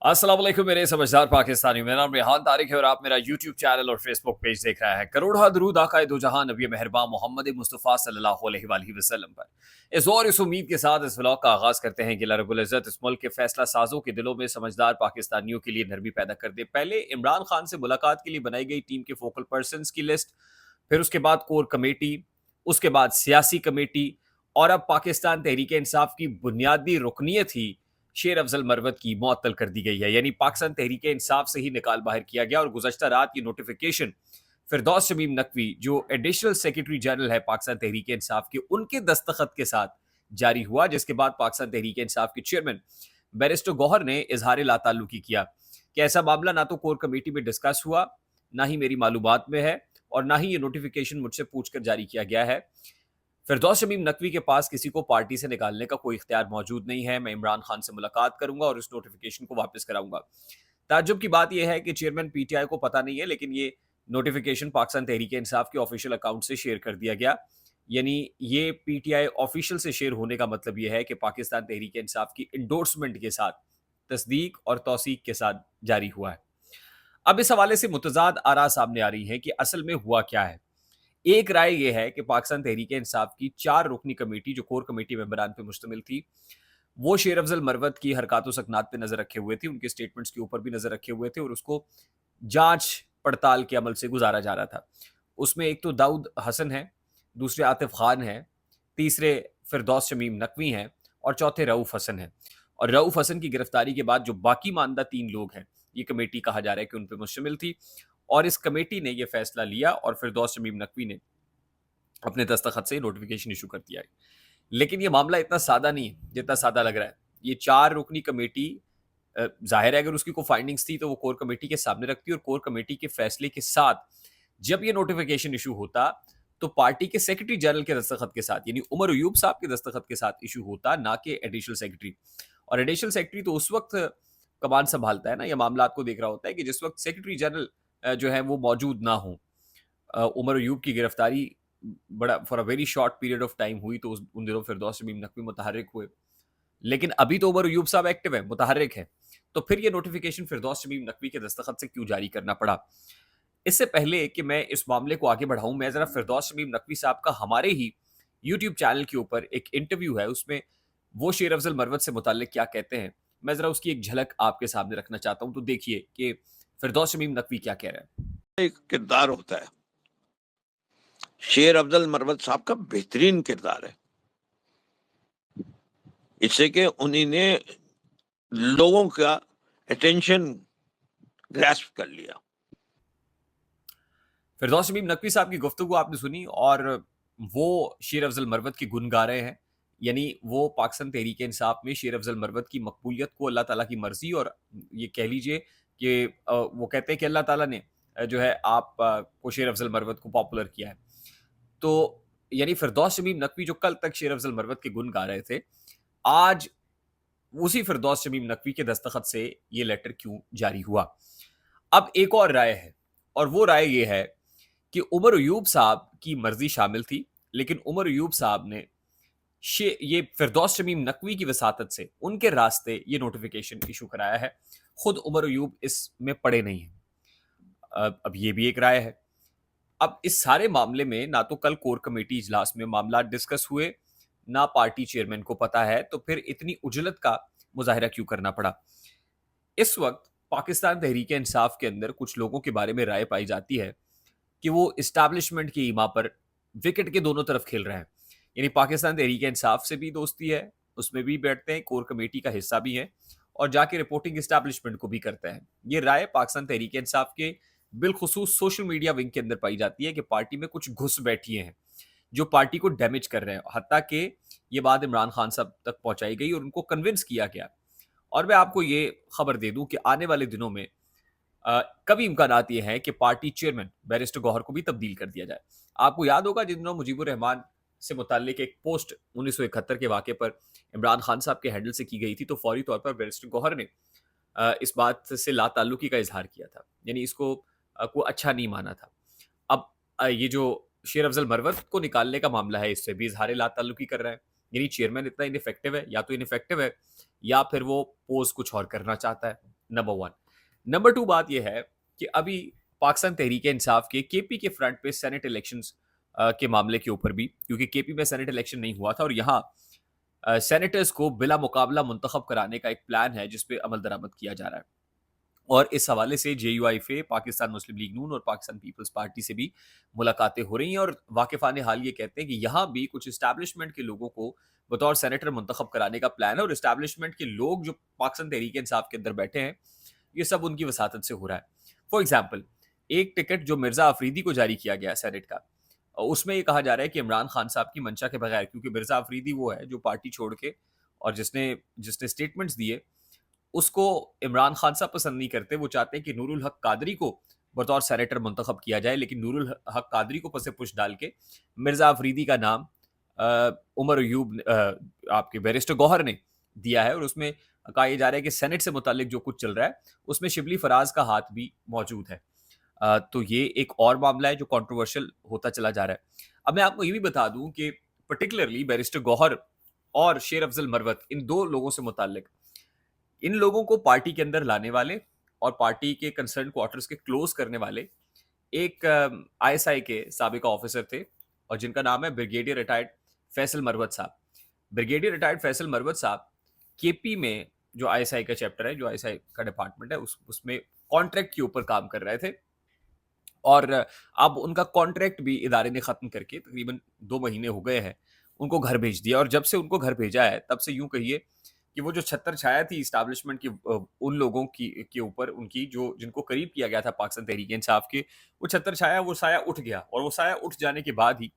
अस्सलाम वालेकुम मेरे समझदार पाकिस्तानी। मेरा नाम रेहान तारिक है और आप मेरा यूट्यूब चैनल और फेसबुक पेज देख रहा है। करोड़ा दरूद आकाए दो जहां नबी मेहरबान मोहम्मद मुस्तफ़ा सल्लल्लाहु अलैहि वसल्लम पर। इस और इस उम्मीद के साथ इस व्लॉग का आगाज़ करते हैं कि अल्लाह रब्बुल इज़्ज़त इस मुल्क के फैसला साजों के दिलों में समझदार पाकिस्तानियों के लिए नरमी पैदा कर दे। पहले इमरान खान से मुलाकात के लिए बनाई गई टीम के फोकल पर्सन्स की लिस्ट, फिर उसके बाद कोर कमेटी, उसके बाद सियासी कमेटी और अब पाकिस्तान तहरीक इंसाफ की बुनियादी रुकनीत ही शेर अफजल मरवत की मुअत्तल कर दी गई है। यानी पाकिस्तान तहरीक इंसाफ से ही निकाल बाहर किया गया और गुज़श्ता रात ये नोटिफिकेशन फिरदौस शमीम नकवी जो एडिशनल सेक्रेटरी जनरल है पाकिस्तान तहरीक इंसाफ के, उनके दस्तखत के साथ जारी हुआ, जिसके बाद पाकिस्तान तहरीक इंसाफ के चेयरमैन बैरिस्टर गौहर ने इजहार लाताल्लुकी किया कि ऐसा मामला ना तो कोर कमेटी में डिस्कस हुआ, ना ही मेरी मालूमात में है और ना ही ये नोटिफिकेशन मुझसे पूछकर जारी किया गया है। फिरदौस शमीम नकवी के पास किसी को पार्टी से निकालने का कोई इख्तियार मौजूद नहीं है। मैं इमरान खान से मुलाकात करूंगा और इस नोटिफिकेशन को वापस कराऊंगा। ताज्जुब की बात यह है कि चेयरमैन पीटीआई को पता नहीं है, लेकिन ये नोटिफिकेशन पाकिस्तान तहरीक इंसाफ के ऑफिशियल अकाउंट से शेयर कर दिया गया। यानी ये पीटीआई ऑफिशियल से शेयर होने का मतलब यह है कि पाकिस्तान तहरीक इंसाफ की इंडोर्समेंट के साथ, तस्दीक और तौसीक के साथ जारी हुआ है। अब इस हवाले से मुतजाद आरा सामने आ रही है कि असल में हुआ क्या है। एक राय यह है कि पाकिस्तान तहरीक इंसाफ की 4 रुकनी कमेटी जो कोर कमेटी मेंबरान पे मुश्तमिल थी, वो शेर अफजल मरवत की हरकत सकनात पे नजर रखे हुए थे, उनके स्टेटमेंट्स के ऊपर भी नजर रखे हुए थे और उसको जांच पड़ताल के अमल से गुजारा जा रहा था। उसमें एक तो दाऊद हसन है, दूसरे आतिफ खान है, तीसरे फिरदौस शमीम नकवी हैं और चौथे रऊफ हसन है। और रऊफ हसन की गिरफ्तारी के बाद जो बाकी मानदा 3 लोग हैं, ये कमेटी कहा जा रहा है कि उन पर मुश्तमिल थी और इस कमेटी ने यह फैसला लिया और फिरदौस शमीम नकवी ने अपने दस्तखत से नोटिफिकेशन इशू कर दिया है। लेकिन ये मामला इतना सादा नहीं है जितना सादा लग रहा है। ये 4 रुकनी कमेटी जाहिर है अगर उसकी कोई फाइंडिंग्स थी तो वो कोर कमेटी के सामने रखती और कोर कमेटी के फैसले के साथ जब ये नोटिफिकेशन इशू होता तो पार्टी के सेक्रेटरी जनरल के दस्तखत के साथ, यानी उमर अयूब साहब के दस्तखत के साथ इशू होता, ना कि एडिशनल सेक्रेटरी। और एडिशनल सेक्रेटरी तो उस वक्त कमान संभालता है ना, ये मामला को देख रहा होता है कि जिस वक्त सेक्रेटरी जनरल जो है वो मौजूद ना हो। उमर अयूब की गिरफ्तारी बड़ा for a very short period of time हुई तो उन दिनों फिरदौस शमीम नकवी मुतहर्रिक हुए, लेकिन अभी तो उमर अयूब साहब एक्टिव है, मुतहर्रिक है। तो फिर ये नोटिफिकेशन फिरदौस शमीम नकवी के दस्तखत से क्यों जारी करना पड़ा? इससे पहले कि मैं इस मामले को आगे बढ़ाऊं, मैं जरा फिरदौस शमीम नकवी साहब का हमारे ही यूट्यूब चैनल के ऊपर एक इंटरव्यू है, उसमें वो शेर अफजल मरवत से मुताल्लिक क्या कहते हैं, मैं जरा उसकी एक झलक आपके सामने रखना चाहता हूं। तो देखिए कि फिरदौस शमीम नकवी क्या कह रहे हैं। एक किरदार होता है, शेर अफजल मरवत साहब का बेहतरीन किरदार है, इससे कि उन्हीं ने लोगों का अटेंशन ग्रैस्प कर लिया। फिरदौस शमीम नकवी साहब की गुफ्तगू आपने सुनी और वो शेर अफजल मरवत के गुन गा रहे हैं। यानी वो पाकिस्तान तहरीक इंसाफ में शेर अफजल मरवत की मकबूलियत को अल्लाह ताला की मर्जी और ये कह लीजिए कि वो कहते हैं कि अल्लाह ताला ने जो है आप को शेर अफजल मरवत को पॉपुलर किया है। तो यानी फिरदौस शमीम नकवी जो कल तक शेर अफजल मरवत के गुन गा रहे थे, आज उसी फिरदौस शमीम नकवी के दस्तखत से ये लेटर क्यों जारी हुआ? अब एक और राय है और वो राय ये है कि उमर अयूब साहब की मर्जी शामिल थी, लेकिन उमर अयूब साहब ने ये फिरदौस शमीम नकवी की वसातत से उनके रास्ते ये नोटिफिकेशन इशू कराया है। खुद उमर अयूब इसमें पड़े नहीं है। अब ये भी एक राय है। अब इस सारे मामले में ना तो कल कोर कमेटी इजलास में मामला डिस्कस हुए, ना पार्टी चेयरमैन को पता है, तो फिर इतनी उजलत का मुजाहिरा क्यों करना पड़ा? इस वक्त पाकिस्तान तहरीक इंसाफ के अंदर कुछ लोगों के बारे में राय पाई जाती है कि वो इस्टेब्लिशमेंट की ईमा पर विकेट के दोनों तरफ खेल रहे हैं। यानी पाकिस्तान तहरीक इंसाफ से भी दोस्ती है, उसमें भी बैठते हैं, कोर कमेटी का हिस्सा भी है और जाके रिपोर्टिंग इस्टेब्लिशमेंट को भी करते हैं। ये राय पाकिस्तान तहरीक इंसाफ के बिलखुसूस सोशल मीडिया विंग के अंदर पाई जाती है कि पार्टी में कुछ घुस बैठिए हैं जो पार्टी को डैमेज कर रहे हैं। हत्ता कि ये बात इमरान खान साहब तक पहुंचाई गई और उनको कन्विंस किया गया। और मैं आपको ये खबर दे दूं कि आने वाले दिनों में कभी इम्कानात ये हैं कि पार्टी चेयरमैन बैरिस्टर गौहर को भी तब्दील कर दिया जाए। आपको याद होगा जिन दिनों मुजीबुर रहमान से मुताल्लिक एक पोस्ट 1971 के वाक़े पर इमरान खान साहब के हैंडल से की गई थी, तो फौरी तौर पर बैरिस्टर गौहर ने इस बात से लाताल्लुकी का इजहार किया था, यानी इसको को अच्छा नहीं माना था। अब ये जो शेर अफजल मरवत को निकालने का मामला है, इससे भी इजहार लाताल्लुकी कर रहे हैं। यानी चेयरमैन इतना इनफेक्टिव है, या तो इनफेक्टिव है या फिर वो पोज कुछ और करना चाहता है। नंबर 1। नंबर 2 बात ये है कि अभी पाकिस्तान तहरीक-ए-इंसाफ के केपी के फ्रंट पे सेनेट इलेक्शंस के मामले के ऊपर भी, क्योंकि केपी में सेनेट इलेक्शन नहीं हुआ था और यहाँ सेनेटर्स को बिला मुकाबला मुंतखब कराने का एक प्लान है जिस पे अमल दरामद किया जा रहा है। और इस हवाले से जेयूआईफे, पाकिस्तान मुस्लिम लीग नून और पाकिस्तान पीपल्स पार्टी से भी मुलाकातें हो रही हैं और वाकिफान हाल ये कहते हैं कि यहाँ भी कुछ इस्टेब्लिशमेंट के लोगों को बतौर सेनेटर मुंतखब कराने का प्लान है और इस्टेब्लिशमेंट के लोग जो पाकिस्तान तहरीक इंसाफ के अंदर बैठे हैं, ये सब उनकी वसातत से हो रहा है। फॉर एग्जाम्पल, एक टिकट जो मिर्जा अफरीदी को जारी किया गया सेनेट का, उसमें ये कहा जा रहा है कि इमरान खान साहब की मंशा के बगैर, क्योंकि मिर्जा अफरीदी वो है जो पार्टी छोड़ के और जिसने जिसने स्टेटमेंट्स दिए, उसको इमरान खान साहब पसंद नहीं करते। वो चाहते हैं कि नूरुल हक कादरी को बतौर सेनेटर मुंतखब किया जाए, लेकिन नूरुल हक कादरी को पसे पुश डाल के मिर्जा अफरीदी का नाम उमर अयूब आपके बैरिस्टर गौहर ने दिया है और उसमें कहा यह जा रहा है कि सेनेट से मुतालिक जो कुछ चल रहा है उसमें शिबली फराज का हाथ भी मौजूद है। तो ये एक और मामला है जो कंट्रोवर्शियल होता चला जा रहा है। अब मैं आपको ये भी बता दूं कि पर्टिकुलरली बैरिस्टर गौहर और शेर अफजल मरवत, इन दो लोगों से मुतालिक, इन लोगों को पार्टी के अंदर लाने वाले और पार्टी के कंसर्न क्वार्टर्स के क्लोज करने वाले एक आईएसआई के साबिका ऑफिसर थे और जिनका नाम है ब्रिगेडियर रिटायर्ड फैसल मरवत साहब। ब्रिगेडियर रिटायर्ड फैसल मरवत साहब केपी में जो आईएसआई का चैप्टर है, जो आईएसआई का डिपार्टमेंट है, उसमें कॉन्ट्रैक्ट के ऊपर काम कर रहे थे और अब उनका कॉन्ट्रैक्ट भी इदारे ने ख़त्म करके तकरीबन 2 महीने हो गए हैं, उनको घर भेज दिया। और जब से उनको घर भेजा है तब से यूँ कहिए कि वो जो छत्तर छाया थी इस्टेब्लिशमेंट की उन लोगों की के ऊपर, उनकी जो जिनको करीब किया गया था पाकिस्तान तहरीक इंसाफ के, वो छत्तर छाया, वो साया उठ गया और वो साया उठ जाने के बाद ही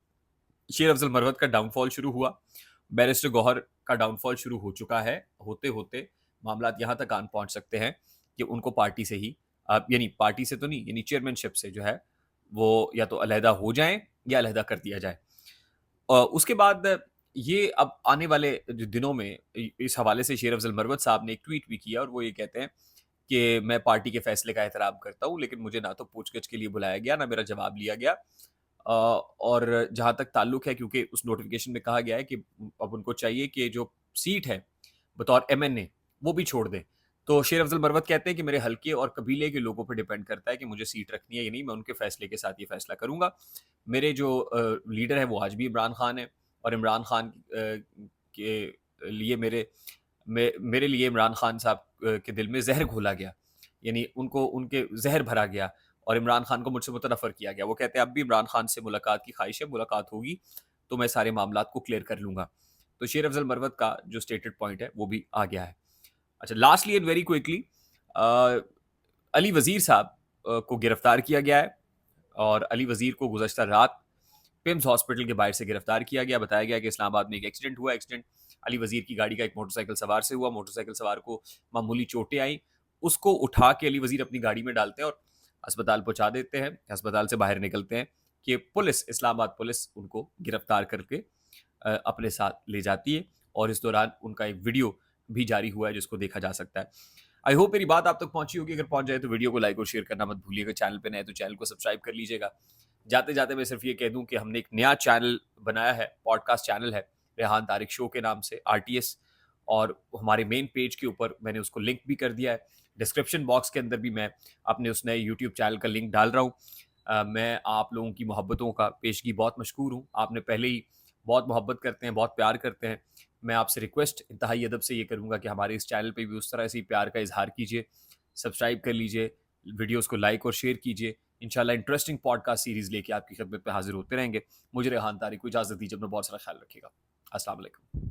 शेर अफजल मरवत का डाउनफॉल शुरू हुआ, बैरिस्टर गौहर का डाउनफॉल शुरू हो चुका है। होते होते मामला यहाँ तक आन पहुंच सकते हैं कि उनको पार्टी से ही यानी पार्टी से तो नहीं, यानी चेयरमैनशिप से जो है वो या तो अलहदा हो जाएं या अलहदा कर दिया जाए। उसके बाद ये अब आने वाले जो दिनों में इस हवाले से शेर अफजल मरवत साहब ने एक ट्वीट भी किया और वो ये कहते हैं कि मैं पार्टी के फैसले का एहतराम करता हूँ, लेकिन मुझे ना तो पूछगछ के लिए बुलाया गया, ना मेरा जवाब लिया गया। और जहाँ तक ताल्लुक है, क्योंकि उस नोटिफिकेशन में कहा गया है कि अब उनको चाहिए कि जो सीट है बतौर एमएनए वो भी छोड़ दें। तो शेर अफजल मरवत कहते हैं कि मेरे हल्के और कबीले के लोगों पर डिपेंड करता है कि मुझे सीट रखनी है या नहीं, मैं उनके फैसले के साथ ये फैसला करूंगा। मेरे जो लीडर है वो आज भी इमरान खान है और इमरान खान के लिए मेरे लिए इमरान खान साहब के दिल में जहर घोला गया, यानी उनको उनके जहर भरा गया और इमरान खान को मुझसे मुतनफ़र किया गया। वो कहते हैं अब भी इमरान खान से मुलाकात की ख्वाहिश है, मुलाकात होगी तो मैं सारे मामलात को क्लियर कर लूँगा। तो शेर अफजल मरवत का जो स्टेटेड पॉइंट है वो भी आ गया है। अच्छा, lastly and very quickly, Ali वज़ीर साहब को गिरफ्तार किया गया है और अली वज़ीर को गुज़श्ता रात पिम्स हॉस्पिटल के बाहर से गिरफ्तार किया गया। बताया गया कि इस्लामाबाद में एक एक्सीडेंट हुआ। एक्सीडेंट अली वज़ीर की गाड़ी का एक मोटरसाइकिल सवार से हुआ। मोटरसाइकिल सवार को मामूली चोटें आई। उसको उठा के अली वज़ीर अपनी गाड़ी में डालते हैं और अस्पताल पहुंचा देते हैं। अस्पताल से बाहर निकलते हैं कि पुलिस, इस्लामाबाद पुलिस उनको गिरफ्तार करके अपने साथ ले जाती है और इस दौरान उनका एक वीडियो भी जारी हुआ है जिसको देखा जा सकता है। आई होप मेरी बात आप तक पहुंची होगी। अगर पहुंच जाए तो वीडियो को लाइक और शेयर करना मत भूलिएगा। चैनल पे नए तो चैनल को सब्सक्राइब कर लीजिएगा। जाते जाते मैं सिर्फ ये कह दूं कि हमने एक नया चैनल बनाया है, पॉडकास्ट चैनल है रेहान तारिक शो के नाम से, आरटीएस, और हमारे मेन पेज के ऊपर मैंने उसको लिंक भी कर दिया है। डिस्क्रिप्शन बॉक्स के अंदर भी मैं अपने उस नए यूट्यूब चैनल का लिंक डाल रहा हूँ। मैं आप लोगों की मोहब्बतों का पेशगी बहुत मशकूर हूँ। आपने पहले ही बहुत मोहब्बत करते हैं, बहुत प्यार करते हैं। मैं आपसे रिक्वेस्ट इंतहाई अदब से ये करूँगा कि हमारे इस चैनल पे भी उस तरह से ही प्यार का इजहार कीजिए, सब्सक्राइब कर लीजिए, वीडियोस को लाइक और शेयर कीजिए। इंशाल्लाह इंटरेस्टिंग पॉडकास्ट सीरीज़ लेके आपकी खिदमत में हाजिर होते रहेंगे। मुझे रेहान तारिक को इजाज़त दीजिए। अपना बहुत सारा ख्याल रखिएगा। अस्सलाम वालेकुम।